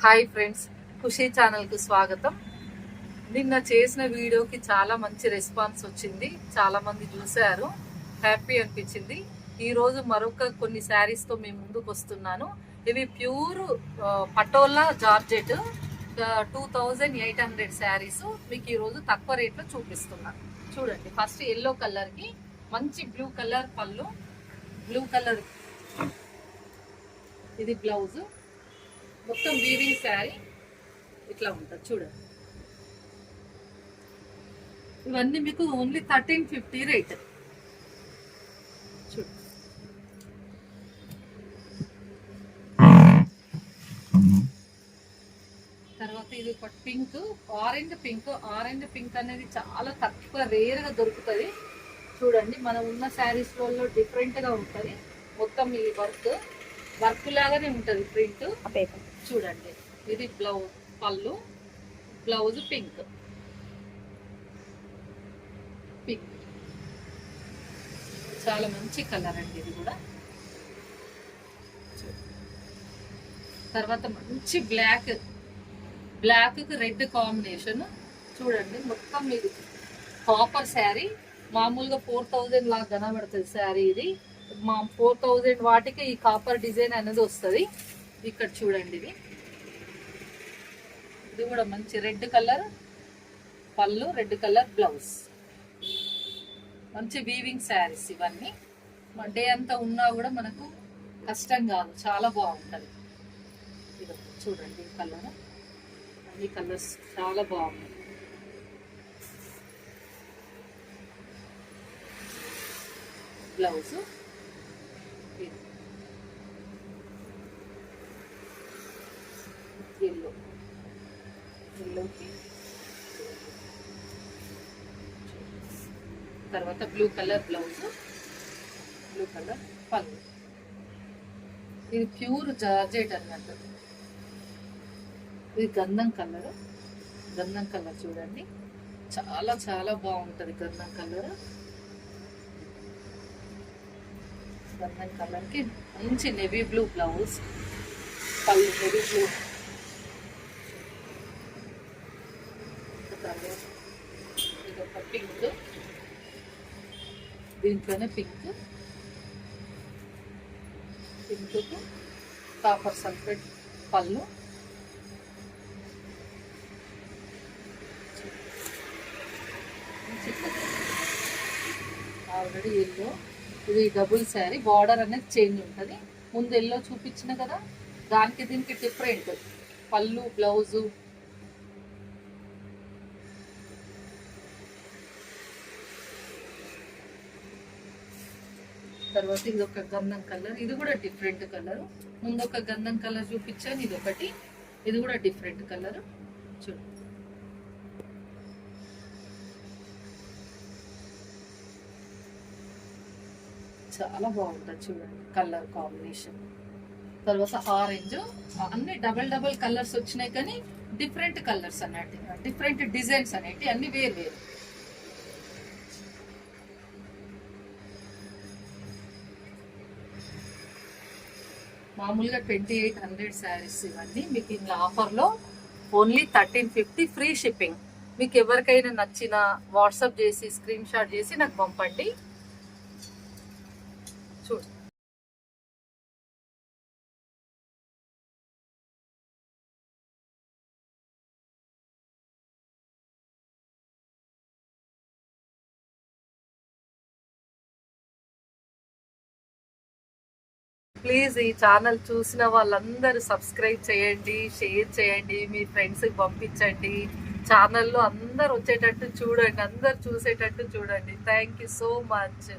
Hi friends, ఖుషి ఛానల్కు స్వాగతం. నిన్న చేసిన వీడియోకి చాలా మంచి రెస్పాన్స్ వచ్చింది, చాలా మంది చూశారు, హ్యాపీ అనిపించింది. ఈరోజు మరొక కొన్ని శారీస్తో మీ ముందుకు వస్తున్నాను. ఇవి ప్యూర్ పటోలా జార్జెట్ 2800 శారీస్ మీకు ఈరోజు తక్కువ రేట్లో చూపిస్తున్నాను. చూడండి, ఫస్ట్ ఎల్లో కలర్కి మంచి బ్లూ కలర్ పళ్ళు, బ్లూ కలర్ ఇది బ్లౌజు, మొత్తం వీవింగ్ శారీ ఇట్లా ఉంటుంది. చూడండి, ఇవన్నీ మీకు ఓన్లీ 1350 రేట్. చూడండి, తర్వాత ఇది ఒక పింక్, ఆరెంజ్ పింక్ అనేది చాలా తక్కువ రేర్గా దొరుకుతుంది. చూడండి, మనం ఉన్న శారీస్లలో డిఫరెంట్గా ఉంటుంది. మొత్తం ఈ వర్క్ లాగానే ఉంటుంది ప్రింట్. చూడండి, ఇది బ్లౌజ్ పళ్ళు, బ్లౌజ్ పింక్. చాలా మంచి కలర్ అండి ఇది కూడా. తర్వాత మంచి బ్లాక్ కి రెడ్ కాంబినేషన్. చూడండి, మొత్తం ఇది కాపర్ శారీ. మామూలుగా 4000 లాగా కనబడుతుంది శారీ. ఇది మా 4000 వాటికి ఈ కాపర్ డిజైన్ అనేది వస్తుంది. ఇక్కడ చూడండి, ఇది కూడా మంచి రెడ్ కలర్ పళ్ళు, రెడ్ కలర్ బ్లౌజ్. మంచి వీవింగ్ శారీస్ ఇవన్నీ. డే అంతా ఉన్నా కూడా మనకు కష్టం కాదు, చాలా బాగుంటుంది. ఇది చూడండి, ఈ కలర్, అన్ని కలర్స్ చాలా బాగున్నాయి. బ్లౌజ్ ఎల్లోకి, తర్వాత blue colour blouse, blue colour పళ్ళు. ఇది ప్యూర్ జార్జెట్ అన్నట్టు. ఇది గంధం కలర్ చూడండి, చాలా చాలా బాగుంటుంది గంధం కలర్. గంధం కలర్కి మంచి నెవీ బ్లూ బ్లౌజ్, పళ్ళు నెవీ బ్లూ. ఇది ఒక పింక్, దీంట్లోనే పింక్ కాపర్ సల్ఫేట్ పళ్ళు. Already yellow. ఇది డబుల్ శారీ, బార్డర్ అనేది చేంజ్ ఉంటుంది. ముందు ఎల్లో చూపించిన కదా, దానికి దీనికి డిఫరెంట్ పళ్ళు, బ్లౌజు. తర్వాత ఇది ఒక గంధం కలర్, ఇది కూడా డిఫరెంట్ కలర్. ముందు ఒక గంధం కలర్ చూపించాను, ఇది ఒకటి, ఇది కూడా డిఫరెంట్ కలర్. చూడండి, చాలా బాగుంటుంది. చూడండి కలర్ కాంబినేషన్. తర్వాత ఆరెంజ్, అన్ని డబల్ కలర్స్ వచ్చినాయి, కానీ డిఫరెంట్ కలర్స్ అన్నట్టు, డిఫరెంట్ డిజైన్స్ అనేవి అన్ని వేరు. మామూలుగా 2800 శారీస్ ఇవన్నీ మీకు ఇందులో ఆఫర్లో ఓన్లీ 1350 ఫ్రీ షిప్పింగ్. మీకు ఎవరికైనా నచ్చిన వాట్సాప్ చేసి స్క్రీన్ షాట్ చేసి నాకు పంపండి. చూడు, ప్లీజ్ ఈ ఛానల్ చూసిన వాళ్ళందరూ సబ్స్క్రైబ్ చేయండి, షేర్ చేయండి, మీ ఫ్రెండ్స్కి పంపించండి. ఛానల్లో అందరు వచ్చేటట్టు చూడండి, అందరు చూసేటట్టు చూడండి. Thank you so much.